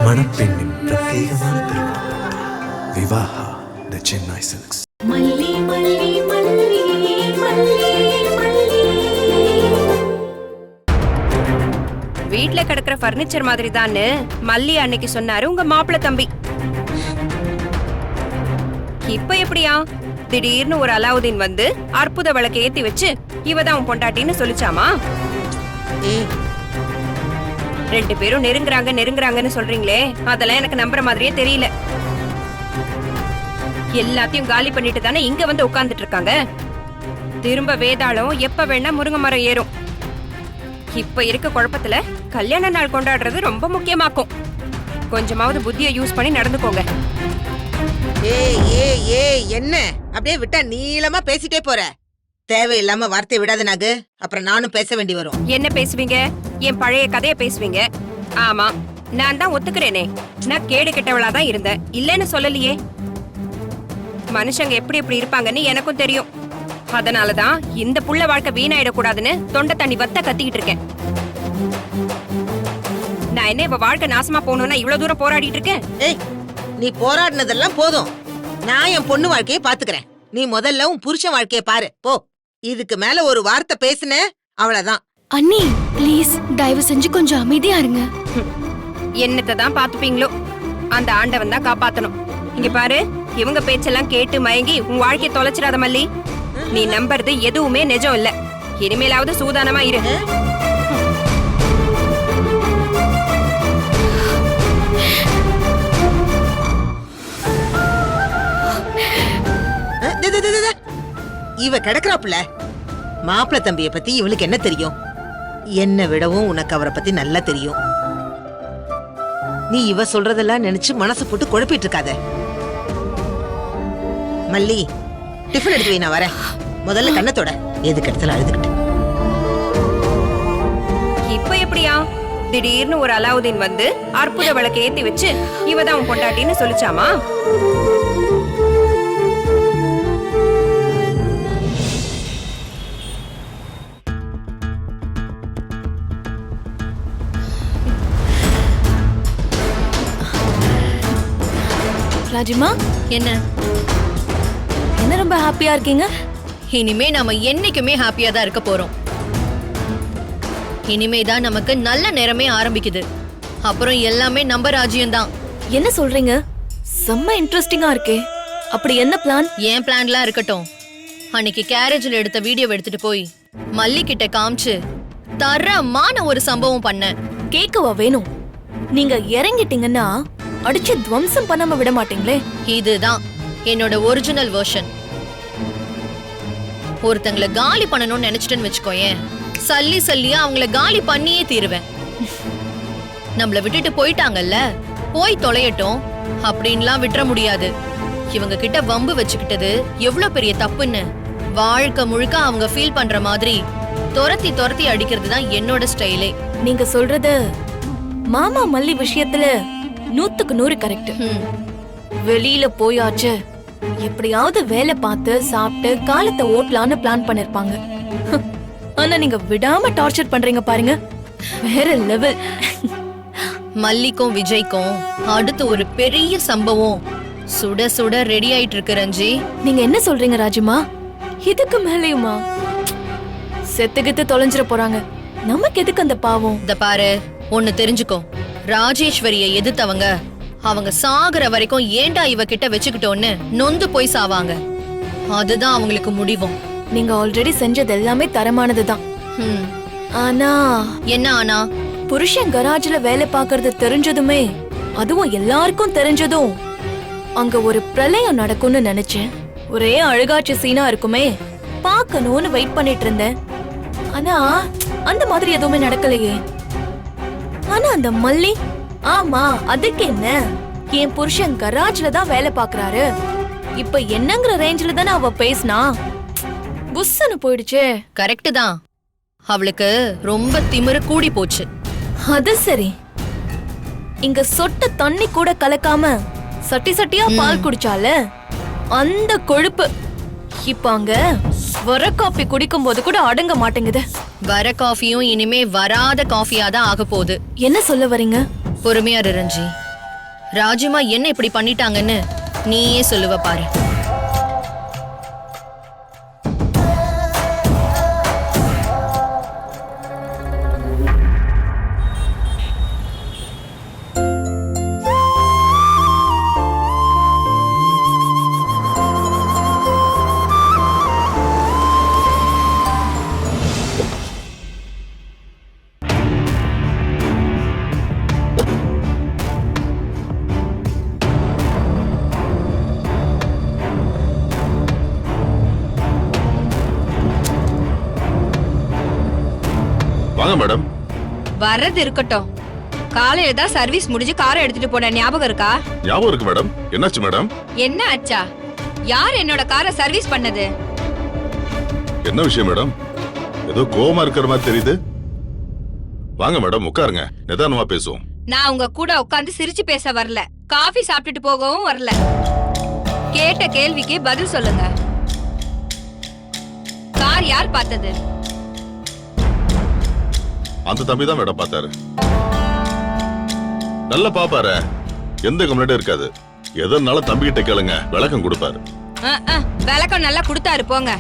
மணப்பெண்ணின் பிரத்யேகமான திருமணம் விவாஹா தி சென்னை சில்க்ஸ். வீட்ல கிடக்குற பர்னிச்சர் மாதிரி தான்னு மல்லி அன்னைக்கு சொன்னாரு உங்க மாப்பிள்ள தம்பி. இப்ப எப்படியா திடீர்னு ஒரு அலாவுதீன் வந்து அற்புத விளக்கை ஏத்தி வச்சு இவதான் உன் பொண்டாட்டின்னு சொல்லிச்சாமா? ரெண்டு பேரும் நெருங்குறாங்கன்னு சொல்றீங்களே, அதெல்லாம் எனக்கு நம்புற மாதிரியே தெரியல. எல்லாத்தையும் காலி பண்ணிட்டு தானே இங்க வந்து உட்கார்ந்துட்டு இருக்காங்க. திரும்ப வேதாளம் எப்ப வேணா முருங்கை மரம் ஏறும். இப்ப இருக்க குழப்பத்துல கல்யாண நாள் கொண்டாடுறது ரொம்ப முக்கியமாக்கும். கொஞ்சமாவது புத்தியை யூஸ் பண்ணி நடந்துக்கோங்க. என்ன அப்படியே விட்டா நீளமா பேசிட்டே போற? தேவையில்லாம வார்த்தை விடாத நாகு, அப்புறம் நானும் பேச வேண்டி வரும். என்ன பேசுவீங்க? என் பழைய கதைய பேசுவீங்க. ஆமா, நான் தான் ஒத்துக்கிறேனே, நான் கேடு கெட்டவளாதான் இருந்தேன், இல்லன்னு சொல்லலையே. மனுஷங்க எப்படி எப்படி இருப்பாங்கன்னு எனக்கும் தெரியும். அதனாலதான் இந்த புள்ள வாழ்க்கை வீணாயிடக்கூடாதுன்னு தொண்டை தண்ணி வத்த கத்திக்கிட்டு இருக்கேன். நான் என்ன இப்ப வாழ்க்கை நாசமா போகணும்னா இவ்வளவு தூரம் போராடிட்டு இருக்கேன்? ஏய், நீ போராடினதெல்லாம் போதும். நான் என் பொண்ணு வாழ்க்கையை பாத்துக்கிறேன். நீ முதல்ல உன் புருஷன் வாழ்க்கைய பாரு போ. இதுக்கு மேல ஒரு வார்த்தை பேசுன அவ்வளவுதான். அண்ணி ப்ளீஸ் தயவு செஞ்சு கொஞ்சம் அமைதியா இருங்க. என்னத்தை தான் பாத்துப்பீங்களோ, அந்த ஆண்டவன் தான் காப்பாத்தணும். இங்க பாரு, இவங்க பேச்செல்லாம் கேட்டு மயங்கி உன் வாழ்க்கைய தொலைச்சிடாத மல்லி. நீ நம்புறது எதுவுமே நிஜம் இல்ல. இனிமேலாவது சூதானமா இரு. இவ கிடக்குறாப்புல. மாப்பிள்ள தம்பிய பத்தி இவளுக்கு என்ன தெரியும்? என்ன விடவும் உனக்கு அவரை பத்தி நல்லா தெரியும். நீ இவ சொல்றதெல்லாம் நினைச்சு மனசு போட்டு குழப்பிட்டு இருக்காத. மல்லி, டிஃபன் எடுத்து வை, நான் வரேன். முதல்ல கண்ணத்தோட எதுக்கு இடத்துல அழுதுகிட்டு. இப்ப எப்படியா திடீர்னு ஒரு அலாவுதீன் வந்து அற்புத விளக்கை ஏத்தி வச்சு இவதான் உன் பொண்டாட்டின்னு சொல்லிச்சாமா? ராஜிமா, என்ன என்ன ரொம்ப ஹாப்பியா இருக்கீங்க? இனிமே நாம என்னைக்குமே ஹாப்பியா தான் இருக்க போறோம். இனிமே தான் நமக்கு நல்ல நேரமே ஆரம்பிக்குது. அப்புறம் எல்லாமே நம்ம ராஜ்யம் தான். என்ன சொல்றீங்க? செம்ம இன்ட்ரெஸ்டிங்கா இருக்கே. அப்படி என்ன பிளான்? ஏன் பிளான்லாம் இருக்கட்டும், அன்னைக்கு கேரேஜ்ல எடுத்த வீடியோ எடுத்துட்டு போய் மல்லி கிட்ட காமிச்சு தரமான ஒரு சம்பவம் பண்ண. கேட்கவா வேணும்? நீங்க இறங்கிட்டீங்கன்னா அடிச்சு துவம்சம் பண்ணாம விட மாட்டீங்களே. இதுதான் என்னோட ஒரிஜினல் வெர்ஷன். ஒருத்தங்களை காலி பண்ணணும்னு நினைச்சிட்டேன்னு வச்சுக்கோயேன், சல்லி சல்லியா அவங்கள காலி பண்ணியே தீருவேன். நம்மள விட்டுட்டு போயிட்டாங்கல்ல, போய் தொலையட்டும் அப்படின்லாம் விட்டுற முடியாது. இவங்க கிட்ட வம்பு வச்சுக்கிட்டது எவ்வளவு பெரிய தப்புன்னு வாழ்க்கை முழுக்க அவங்க ஃபீல் பண்ற மாதிரி துரத்தி துரத்தி அடிக்கிறது தான் என்னோட ஸ்டைலே. நீங்க சொல்றது மாமா மல்லி விஷயத்துல 100க்கு 100 கரெக்ட். வெளியில போயாச்சு, எப்படியாவது வேலை பார்த்து சாப்பிட்டு காலத்தை ஓட்டலான்னு பிளான் பண்ணிருப்பாங்க. ஆனா நீங்க விடாம டார்ச்சர் பண்றீங்க பாருங்க, வேற லெவல். மல்லிக்கும் விஜய்க்கும் அடுத்து ஒரு பெரிய சம்பவம் சுட சுட ரெடி ஆயிட்டு இருக்கு ரஞ்சி. நீங்க என்ன சொல்றீங்க ராஜிமா? இதுக்கு மேலயுமா? செத்துக்கிட்டு தொலைஞ்சிட போறாங்க. நமக்கு எதுக்கு அந்த பாவம்? இத பாரு, ஒன்னு தெரிஞ்சுக்கோ, ராஜேஸ்வரிய எதிர்த்தவங்க அவங்க சாகுற வரைக்கும் ஏண்டா இவ கிட்ட வச்சுக்கிட்டோன்னு நொந்து போய் சாவாங்க. அதுதான் அவங்களுக்கு முடிவும். நீங்க ஆல்ரெடி செஞ்சது எல்லாமே தரமானதுதான். ஆனா என்ன ஆனா? புருஷன் கராஜ்ல வேலை பாக்குறது தெரிஞ்சதுமே, அதுவும் எல்லாருக்கும் தெரிஞ்சதும், அங்க ஒரு பிரளயம் நடக்கும்னு நினைச்சேன். ஒரே அழுகாட்சி சீனா இருக்குமே, பாக்கணும்னு வெயிட் பண்ணிட்டு இருந்தேன். ஆனா அந்த மாதிரி எதுவுமே நடக்கலையே. ஆனா அந்த மல்லி, ஆமா அதுக்கு என்ன, என் புருஷன் கராஜ்ல தான் வேலை பாக்குறாரு, இப்ப என்னங்கிற ரேஞ்சில தானே அவ பேசினா. புஸ்ஸன்னு போயிடுச்சே. கரெக்ட் தான், அவளுக்கு ரொம்ப திமிரு கூடி போச்சு. அது சரி, இங்க சொட்ட தண்ணி கூட கலக்காம சட்டி சட்டியா பால் குடிச்சால அந்த கொழுப்பு இப்ப அங்க வர காபி குடிக்கும் போது கூட அடங்க மாட்டேங்குது. வர காஃபியும் இனிமே வராத காஃபியா தான் ஆக போகுது. என்ன சொல்ல வரீங்க? பொறுமையா ரஞ்சி, ராஜிமா என்ன இப்படி பண்ணிட்டாங்கன்னு நீயே சொல்லுவ பாரு. வாங்க மேடம். வர்றது இருக்கட்டும், காலையில தான் சர்வீஸ் முடிஞ்சு காரை எடுத்துட்டு போன ஞாபகம் இருக்கா? ஞாபகம் இருக்கு மேடம். என்னாச்சு மேடம்? என்ன ஆச்சா? யார் என்னோட காரை சர்வீஸ் பண்ணது? என்ன விஷயம் மேடம்? ஏதோ கோவமா இருக்கிற மாதிரி தெரியுது. வாங்க மேடம், உட்காருங்க, நிதானமா பேசுவோம். நான் உங்க கூட உட்கார்ந்து சிரிச்சு பேச வரல, காஃபி சாப்பிட்டுட்டு போகவும் வரல. கேட்ட கேள்விக்கு பதில் சொல்லுங்க. கார் யார் பார்த்தது? அந்த தம்பி தான் மேடம் பார்த்தாரு. நல்லா பாப்பாரு, எந்த கம்ப்ளைண்டும் இருக்காது. எதனால தம்பி கிட்ட கேளுங்க, விளக்கம் கொடுப்பாரு. விளக்கம் நல்லா கொடுத்தாரு போங்க.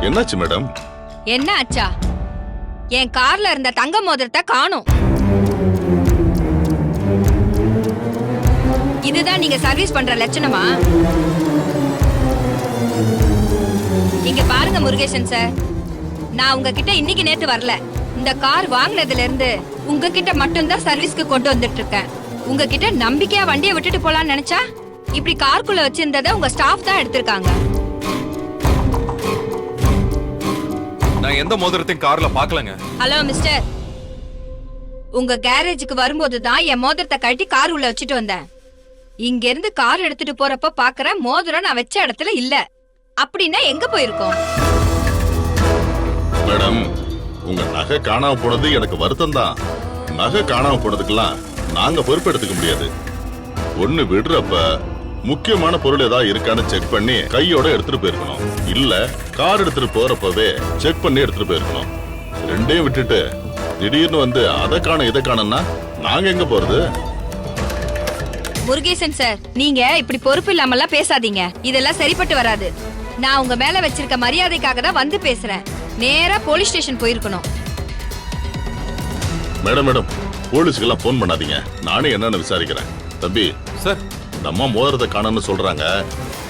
என்னாச்சு மேடம்? என்ன ஆச்சா? என் கார்ல இருந்த தங்க மோதிரத்தை காணோம். இதுதான் நீங்க சர்வீஸ் பண்ற லட்சணமா? இங்க பாருங்க முருகேசன் சார், நான் உங்ககிட்ட இன்னைக்கு நேத்து வரல. இந்த கார் வாங்கினதுல இருந்து உங்ககிட்ட மட்டும்தான் சர்வீஸ்க்கு கொண்டு வந்துட்டு இருக்கேன். உங்ககிட்ட நம்பிக்கையா வண்டியை விட்டுட்டு போலான்னு நினைச்சா இப்படி காருக்குள்ள வச்சிருந்ததை உங்க ஸ்டாஃப் தான் எடுத்திருக்காங்க. நான் எந்த மோதிரத்தையும் கார்ல பாக்கலங்க. ஹலோ மிஸ்டர், உங்க கேரேஜுக்கு வரும்போது தான் என் மோதிரத்தை கழட்டி கார் உள்ள வச்சுட்டு வந்தேன். இங்க இருந்து கார் எடுத்துட்டு போறப்ப பாக்குறேன் மோதிரம் நான் வச்ச இடத்துல இல்ல. அப்படின்னா எங்க போயிருக்கோம்? மேடம், உங்க நகை காணாம போனது எனக்கு வருத்தம் தான். நகை காணாம போனதுக்கெல்லாம் நாங்க பொறுப்பெடுத்துக்க முடியாது. ஒண்ணு விடுறப்ப முக்கியமான பொருள் ஏதாவது இருக்கான்னு செக் பண்ணி கையோட எடுத்துட்டு போயிருக்கணும். இல்ல கார் எடுத்துட்டு போறப்பவே செக் பண்ணி எடுத்துட்டு போயிருக்கணும். ரெண்டையும் விட்டுட்டு திடீர்னு வந்து அதை காண இதை காணன்னா நாங்க எங்க போறது? முருகேசன் சார், நீங்க இப்படி பொறுப்பு இல்லாமலாம் பேசாதீங்க. இதெல்லாம் சரிப்பட்டு வராது. நான் உங்க மேல வச்சிருக்க மரியாதைக்காக தான் வந்து பேசுறேன். நேரா போலீஸ் ஸ்டேஷன் போயிருக்கணும். மேடம் மேடம், போலீஸ்க்கெல்லாம் போன் பண்ணாதீங்க. நானே என்னன்னு விசாரிக்கிறேன். தம்பி சார், இந்த அம்மா மோதிரத்தை காணோம்னு சொல்றாங்க,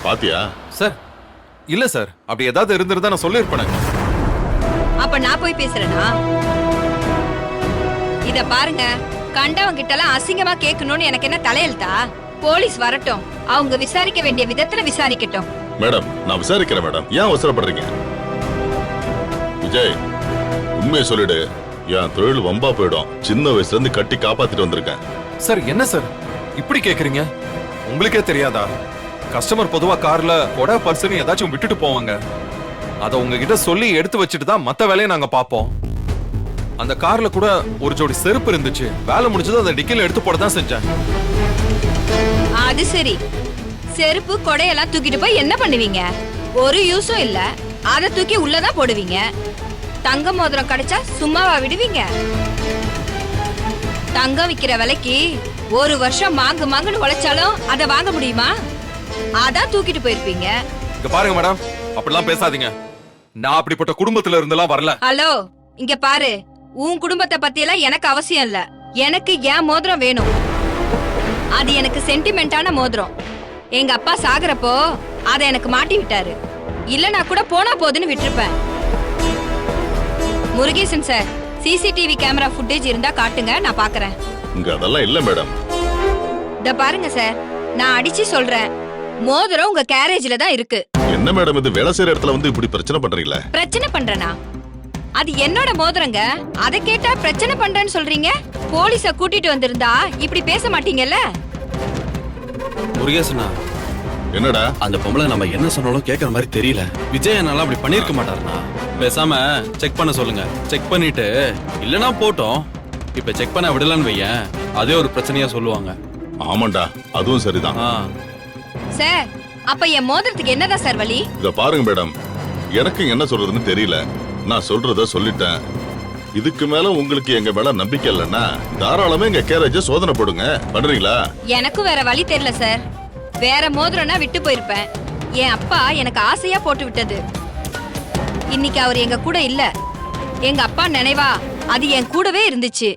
பாத்தியா? சார் இல்ல சார், அப்படி ஏதாவது இருந்திருந்தா நான் சொல்லிருப்பேன். அப்ப நான் போய் பேசுறேனா? இத பாருங்க, கண்டவங்க கிட்ட எல்லாம் அசிங்கமா கேட்கணும்னு எனக்கு என்ன தலையெழுத்தா? போலீஸ் வரட்டும், அவங்க விசாரிக்க வேண்டிய விதத்துல விசாரிக்கட்டும். மேடம், நான் விசாரிக்கிறேன் மேடம். ஏன் அவசரப்படுறீங்க? விஜய், உண்மையை சொல்லிடு. என் தொழில் வம்பா போயிடும். சின்ன வயசுல இருந்து கட்டி காப்பாத்திட்டு வந்திருக்கேன். சார் என்ன சார் இப்படி கேக்குறீங்க? உங்களுக்கே தெரியாதா? கஸ்டமர் பொதுவா கார்ல கொடை பர்சன் ஏதாச்சும் விட்டுட்டு போவாங்க. அத உங்ககிட்ட சொல்லி எடுத்து வச்சுட்டு தான் மத்த வேலையை நாங்க பாப்போம். அந்த கார்ல கூட ஒரு ஜோடி செருப்பு இருந்துச்சு. வேலை முடிஞ்சது அந்த டிக்கில எடுத்து போட தான் செஞ்சேன். அது சரி, செருப்பு கொடையெல்லாம் தூக்கிட்டு போய் என்ன பண்ணுவீங்க? ஒரு யூஸும் இல்ல, அத தூக்கி உள்ளதான் போடுவீங்க. தங்க மோதிரம் கிடைச்சா சும்மாவா விடுவீங்க? தங்கம் விக்கிற விலைக்கு ஒரு வருஷம் மாங்கு மாங்குன்னு உழைச்சாலும் அதை வாங்க முடியுமா? அதான் தூக்கிட்டு போயிருப்பீங்க. இங்க பாருங்க மேடம், அப்படிலாம் பேசாதீங்க. நான் அப்படிப்பட்ட குடும்பத்துல இருந்தெல்லாம் வரல. ஹலோ, இங்க பாரு, உன் குடும்பத்தை பத்தி எல்லாம் எனக்கு அவசியம் இல்ல. எனக்கு என் மோதிரம் வேணும். அது எனக்கு சென்டிமெண்டான மோதிரம். எங்க அப்பா சாகுறப்போ அதை எனக்கு மாட்டி விட்டாரு. இல்லனா கூட போனா போதுன்னு விட்டுருப்பேன். Murugesan sir, CCTV camera footage இருந்தா காட்டுங்க, நான் பாக்குறேன். இங்க அதெல்லாம் இல்ல மேடம். இத பாருங்க சார், நான் அடிச்சு சொல்றேன், மோதிரம் உங்க கேரேஜ்ல தான் இருக்கு. என்ன மேடம் இது, வேலை செய்யற இடத்துல வந்து இப்படி பிரச்சனை பண்றீங்களா? பிரச்சனை பண்றேனா? அது என்னோட மோதிரங்க. அதை கேட்டா பிரச்சனை பண்றேன்னு சொல்றீங்க. போலீஸ கூட்டிட்டு வந்திருந்தா இப்படி பேச மாட்டீங்கல்ல? முருகேசனா, என்னடா அந்த பொம்பளை நம்ம என்ன சொன்னாலும் கேட்கற மாதிரி தெரியல. விஜய் என்னால அப்படி பண்ணிருக்க மாட்டாருண்ணா. பேசாம செக் பண்ண சொல்லுங்க. செக் பண்ணிட்டு இல்லனா போட்டோம். இப்ப செக் பண்ண விடலன்னு வையேன், அதே ஒரு பிரச்சனையா சொல்லுவாங்க. ஆமாண்டா, அதுவும் சரிதான். சார், அப்ப என் மோதிரத்துக்கு என்னதான் சார் வழி? இத பாருங்க மேடம், எனக்கு என்ன சொல்றதுன்னு தெரியல. நான் சொல்றத சொல்லிட்டேன். இதுக்கு மேல உங்களுக்கு எங்க மேல நம்பிக்கை இல்லைன்னா தாராளமா எங்க கேரேஜ சோதனை போடுங்க. பண்றீங்களா? எனக்கும் வேற வழி தெரியல சார். வேற மோதிரம்னா விட்டு போயிருப்பேன். என் அப்பா எனக்கு ஆசையா போட்டு விட்டது. இன்னைக்கு அவர் எங்க கூட இல்ல. எங்க அப்பா நினைவா அது என் கூடவே இருந்துச்சு.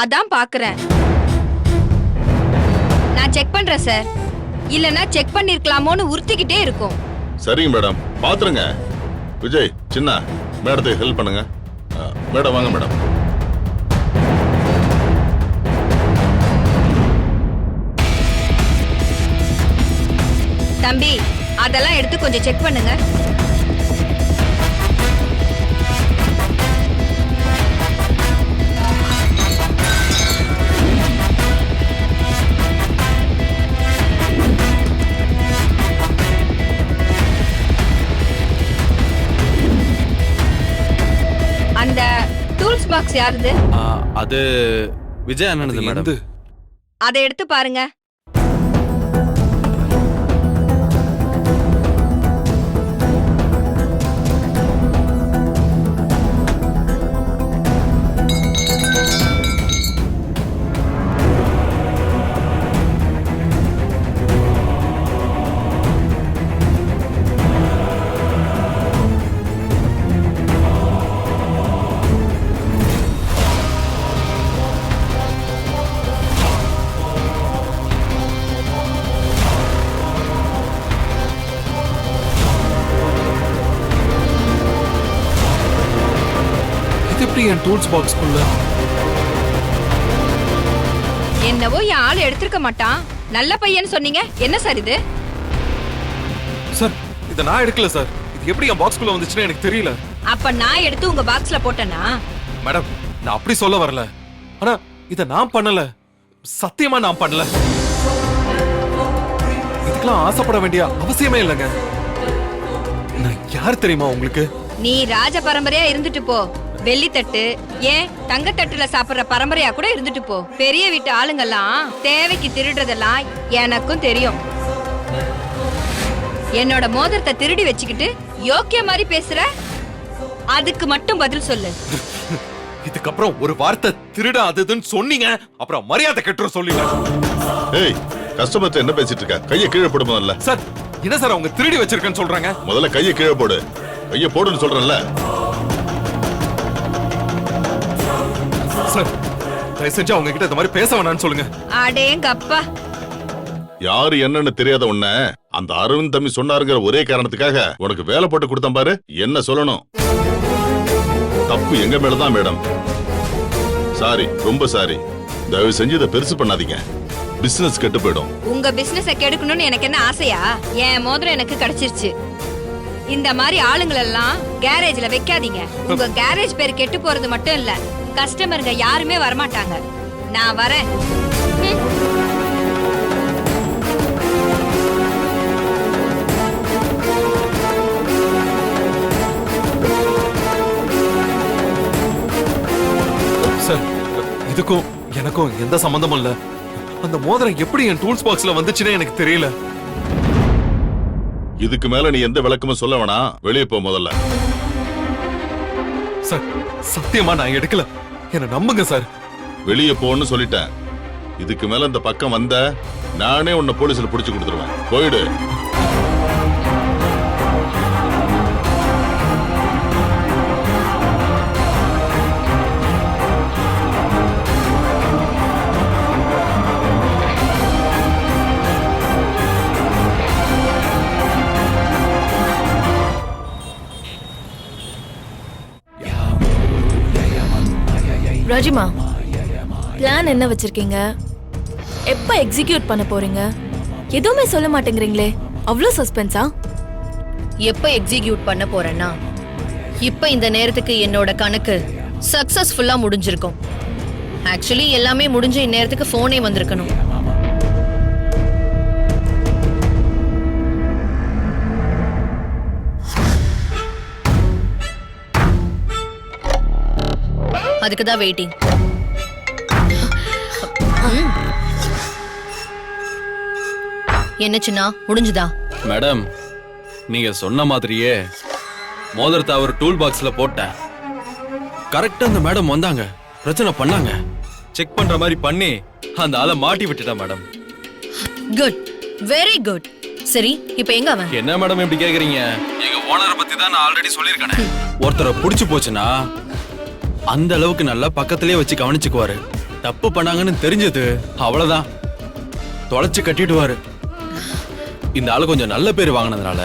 அதான் பாக்குறேன். நான் செக் பண்றேன் சார். இல்லனா செக் பண்ணிருக்கலாமோன்னு உறுத்திக்கிட்டே இருக்கும். சரிங்க மேடம், பாத்துருங்க. விஜய், சின்ன மேடத்துக்கு ஹெல்ப் பண்ணுங்க. மேடம் வாங்க மேடம். தம்பி, அதெல்லாம் எடுத்து கொஞ்சம் செக் பண்ணுங்க. அந்த டூல்ஸ் பாக்ஸ் யாருது? அது விஜய் அண்ணனது மேடம். எந்து? அதை எடுத்து பாருங்க. இது எப்படி என் டூல்ஸ் பாக்ஸ்க்குள்ள? என்னவோ என் ஆளு எடுத்திருக்க மாட்டான். நல்ல பையன்னு சொன்னீங்க. என்ன சார் இது? சார், இத நான் எடுக்கல சார். இது எப்படி என் பாக்ஸ்க்குள்ள வந்துச்சுன்னு எனக்கு தெரியல. அப்ப நான் எடுத்து உங்க பாக்ஸ்ல போட்டேனா? மேடம், நான் அப்படி சொல்ல வரல. ஆனா இத நான் பண்ணல. சத்தியமா நான் பண்ணல. இதுக்கெல்லாம் ஆசைப்பட வேண்டிய அவசியமே இல்லைங்க. நான் யார் தெரியுமா உங்களுக்கு? நீ ராஜ பரம்பரையா இருந்துட்டு போ. வெள்ளித்தட்டு ஏன் தங்கத்தட்டுல சாப்பிடுற பரம்பரையா கூட இருந்துட்டு போ. பெரிய வீட்டு ஆளுங்கெல்லாம் தேவைக்கு திருடுறதெல்லாம் எனக்கும் தெரியும். என்னோட மோதிரத்தை திருடி வச்சுக்கிட்டு யோக்கிய மாதிரி பேசுற. அதுக்கு மட்டும் பதில் சொல்லு. இதுக்கப்புறம் ஒரு வார்த்தை திருட அதுன்னு சொன்னீங்க, அப்புறம் மரியாதை கெட்டுற சொல்லுங்க. ஏய், கஸ்டமர்ட்ட என்ன பேசிட்டு இருக்க? கையை கீழே போடு முதல்ல. சார், என்ன சார் அவங்க திருடி வச்சிருக்கேன்னு சொல்றாங்க? முதல்ல கையை கீழே போடு. கையை போடுன்னு சொல்றேன்ல. சார், தயவு செஞ்சு அவங்க கிட்ட இந்த மாதிரி பேச வேணாம்னு சொல்லுங்க. அடேங்கப்பா. யாரு என்னன்னு தெரியாத உன்ன அந்த அரவிந்த் தம்பி சொன்னாருங்கிற ஒரே காரணத்துக்காக உனக்கு வேலை போட்டு கொடுத்தேன் பாரு. என்ன சொல்லணும்? தப்பு எங்க மேலதான் மேடம். சாரி, ரொம்ப சாரி. தயவு செஞ்சு இதை பெருசு பண்ணாதீங்க. பிசினஸ் கெட்டு போயிடும். உங்க பிசினஸ கெடுக்கணும்னு எனக்கு என்ன ஆசையா? என் மோதிரம் எனக்கு கிடைச்சிருச்சு. இந்த மாதிரி ஆளுங்களெல்லாம் கேரேஜ்ல வைக்காதீங்க. உங்க கேரேஜ் பேர் கெட்டு போறது மட்டும் இல்ல, கஸ்டமருங்க யாருமே வரமாட்டாங்க. நான் வரேன். சார், இதுக்கும் எனக்கும் எந்த சம்பந்தமும் இல்ல. அந்த மோதிரம் எப்படி என் டூல்ஸ் பாக்ஸ்ல வந்துச்சுன்னு எனக்கு தெரியல. இதுக்கு மேல நீ எந்த விளக்கமும் சொல்ல வேணாம். வெளியே போ முதல்ல. சார், சத்தியமா நான் எடுக்கல. என்ன நம்புங்க சார். வெளியே போன்னு சொல்லிட்டேன். இதுக்கு மேல இந்த பக்கம் வந்த நானே உன்னை போலீஸ்ல புடிச்சு கொடுத்துருவேன். போயிடு. ராஜிமா, பிளான் என்ன வச்சிருக்கீங்க? எப்ப எக்ஸிக்யூட் பண்ண போறீங்க? எதுவுமே சொல்ல மாட்டேங்கிறீங்களே, அவ்வளவு சஸ்பென்ஸா? எப்ப எக்ஸிக்யூட் பண்ண போறேன்னா, இப்ப இந்த நேரத்துக்கு என்னோட கணக்கு சக்சஸ்ஃபுல்லா முடிஞ்சிருக்கும். ஆக்சுவலி எல்லாமே முடிஞ்ச இந்நேரத்துக்கு போனே வந்திருக்கணும். அதுக்கு தான் வெயிட்டிங். என்ன சின்னா, முடிஞ்சுதா? மேடம், நீங்க சொன்ன மாதிரியே மோதிரத்தை அவர் டூல் பாக்ஸ்ல போட்டேன். கரெக்டா அந்த மேடம் வந்தாங்க, பிரச்சனை பண்ணாங்க. செக் பண்ற மாதிரி பண்ணி அந்த ஆளை மாட்டி விட்டுட்டா மேடம். Good, very good. சரி, இப்போ எங்க அவன்? என்ன மேடம் இப்படி கேக்குறீங்க? எங்க ஓனரை பத்தி தான் நான் ஆல்ரெடி சொல்லியிருக்கேன். ஒருத்தரை புடிச்சு போச்சுன்னா அந்த அளவுக்கு நல்லா பக்கத்திலேயே வச்சு கவனிச்சுக்குவாரு. தப்பு பண்ணாங்கன்னு தெரிஞ்சது அவ்வளவுதான், தொலைச்சு கட்டிடுவாரு. இந்த ஆளு கொஞ்சம் நல்ல பேர் வாங்கினதுனால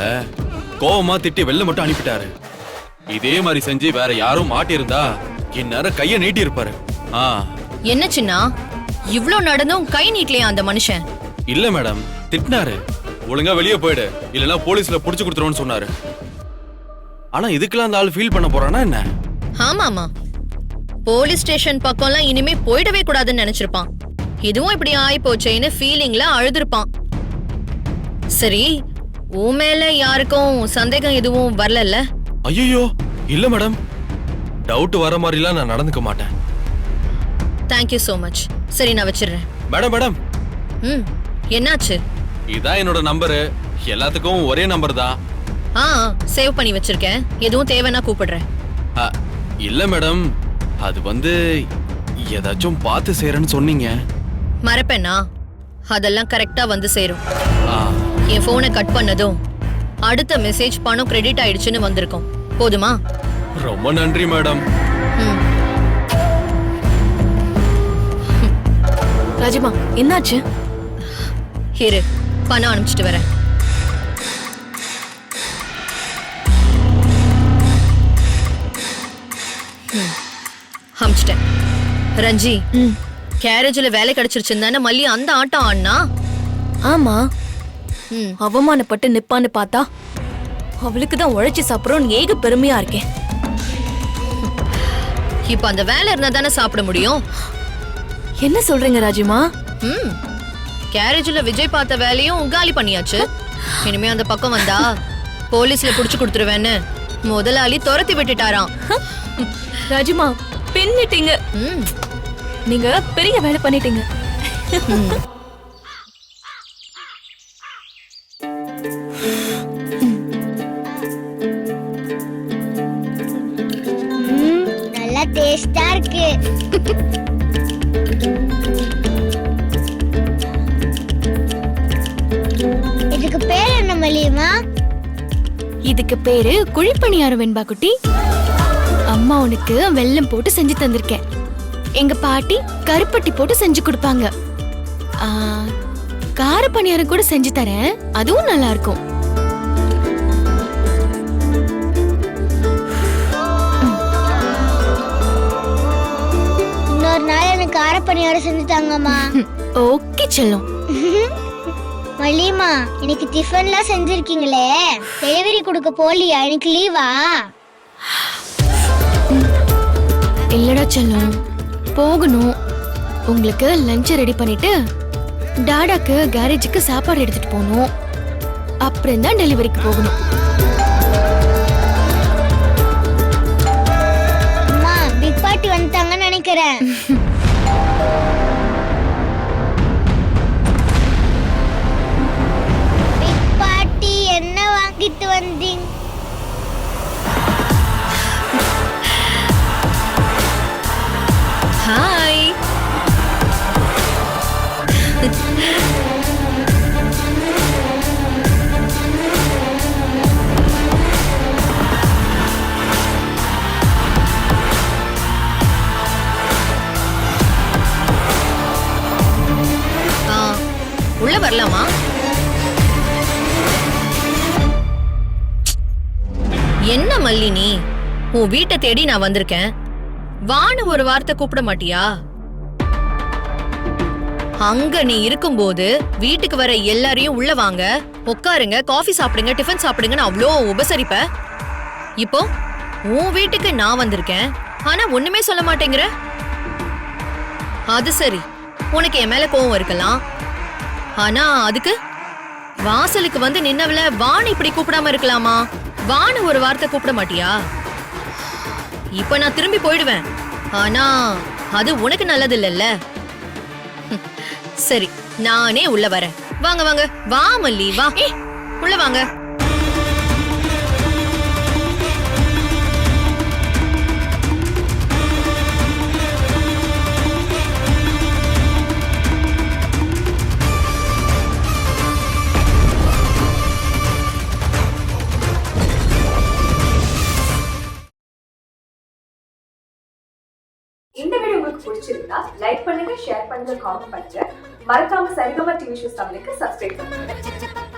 கோவமா திட்டி வெளில மட்டும் அனுப்பிட்டாரு. இதே மாதிரி செஞ்சு வேற யாரும் மாட்டியிருந்தா இந்நேரம் கைய நீட்டி இருப்பாரு. என்ன சின்னா, இவ்ளோ நடந்தும் கை நீட்டலையா அந்த மனுஷன்? இல்ல மேடம், திட்டினாரு. ஒழுங்கா வெளியே போயிடு, இல்லனா போலீஸ்ல புடிச்சு கொடுத்துருவோம்னு சொன்னாரு. ஆனா இதுக்கெல்லாம் அந்த ஆள் ஃபீல் பண்ண போறானா என்ன? ஆமாமா, போலீஸ் ஸ்டேஷன் பக்கம்லாம் இனிமே போயிடவே கூடாதுன்னு நினைச்சிருப்பான். இதுவும் இப்படி ஆயி போச்சேன்னு ஃபீலிங்ல அழுதுருப்பான். சரி, உன் மேல யாருக்கும் சந்தேகம் எதுவும் வரலல்ல? ஐயோ இல்ல மேடம், டவுட் வர மாதிரிலாம் நான் நடந்துக்க மாட்டேன். Thank you so much. சரி, நான் வச்சிடுறேன். மேடம் மேடம், என்னாச்சு? இதான் என்னோட நம்பரு, எல்லாத்துக்கும் ஒரே நம்பர் தான். சேவ் பண்ணி வச்சிருக்கேன், எதுவும் தேவைன்னா கூப்பிடுறேன். இல்ல மேடம், அது வந்து ஏதாச்சும் பார்த்து செய்யறேன்னு சொன்னீங்க. மறப்பேனா? அதெல்லாம் கரெக்டா வந்து சேரும். ஆ, என் போனை கட் பண்ணதும் அடுத்த மெசேஜ் பணம் கிரெடிட் ஆயிடுச்சுன்னு வந்திருக்கும். போதுமா? ரொம்ப நன்றி மேடம். ம். ராஜிமா, என்னாச்சு? இரு, பணம் அனுப்பிச்சிட்டு வரேன். அனுப்பிச்சிட்டேன். ரஞ்சி, கேரேஜ்ல வேலை கிடைச்சிருச்சுன்னு தானே மல்லி அந்த ஆட்டம் ஆடினா? ஆமா, அவமானப்பட்டு நிப்பான்னு பார்த்தா அவளுக்கு தான் உழைச்சி சாப்பிடுறோம் ஏக பெருமையா இருக்கேன். இப்ப அந்த வேலை இருந்தா தானே சாப்பிட முடியும். என்ன சொல்றீங்க ராஜிமா? கேரேஜ்ல விஜய் பார்த்த வேலையும் காலி பண்ணியாச்சு. இனிமே அந்த பக்கம் வந்தா போலீஸ்ல புடிச்சு கொடுத்துருவேன்னு முதலாளி துரத்தி விட்டுட்டாராம். ராஜிமா, பின்னிட்டீங்க. நீங்க பெரிய வேலை பண்ணிட்டீங்க. நல்லா டேஸ்டா இருக்கு. இதுக்கு பேர் என்ன மல்லியம்மா? இதுக்கு பேரு குழிப்பணியாரம் வெண்பா குட்டி. அம்மா உனக்கு வெல்லம் போட்டு செஞ்சு தந்திருக்கேன். எங்க பாட்டி கருப்பட்டி போட்டு செஞ்சு கொடுப்பாங்க. கார பணியாரம் கூட செஞ்சு தரேன், அதுவும் நல்லா இருக்கும். இன்னொரு நாள் எனக்கு கார பணியாரம் செஞ்சு தாங்கம்மா. ஓகே செல்லம். மல்லியம்மா, இன்னைக்கு டிஃபன்லாம் செஞ்சிருக்கீங்களே, டெலிவரி கொடுக்க போலியா? எனக்கு லீவா? இல்லடா செல்லம், போகணும். உங்களுக்கு லஞ்ச் ரெடி பண்ணிட்டு டாடாக்கு கேரேஜுக்கு சாப்பாடு எடுத்துட்டு போகணும். அப்புறம் தான் டெலிவரிக்கு போகணும். அம்மா, பிக் பாட்டி வந்துட்டாங்கன்னு நினைக்கிறேன். பிக் பாட்டி, என்ன வாங்கிட்டு வந்தீங்க? ஹாய். உள்ள வரலாமா? என்ன மல்லினி, உன் வீட்டை தேடி நான் வந்திருக்கேன், வான்னு ஒரு வார்த்தை கூப்பிட மாட்டியா? அங்க நீ இருக்கும்போது வீட்டுக்கு வர எல்லாரையும் உள்ள வாங்க, உட்காருங்க, காஃபி சாப்பிடுங்க, டிஃபன் சாப்பிடுங்கன்னு அவ்வளோ உபசரிப்ப. இப்போ உன் வீட்டுக்கு நான் வந்திருக்கேன், ஆனா ஒண்ணுமே சொல்ல மாட்டேங்கிற. அது சரி, உனக்கு என் மேல கோவம் இருக்கலாம், ஆனா அதுக்கு வாசலுக்கு வந்து நின்னவள வான்னு இப்படி கூப்பிடாம இருக்கலாமா? வான்னு ஒரு வார்த்தை கூப்பிட மாட்டியா? இப்ப நான் திரும்பி போயிடுவேன், ஆனா அது உனக்கு நல்லது இல்லல்ல. சரி, நானே உள்ள வரேன். வாங்க வாங்க, வா மல்லி, வா, உள்ள வாங்க. இந்த வீடியோ உங்களுக்கு பிடிச்சிருந்தா லைக் பண்ணுங்க, ஷேர் பண்ணுங்க, காமெண்ட் பண்ணுங்க. மறக்காம சரிகமா டிவி ஷோஸ் தமிழுக்கு சப்ஸ்கிரைப் பண்ணுங்க.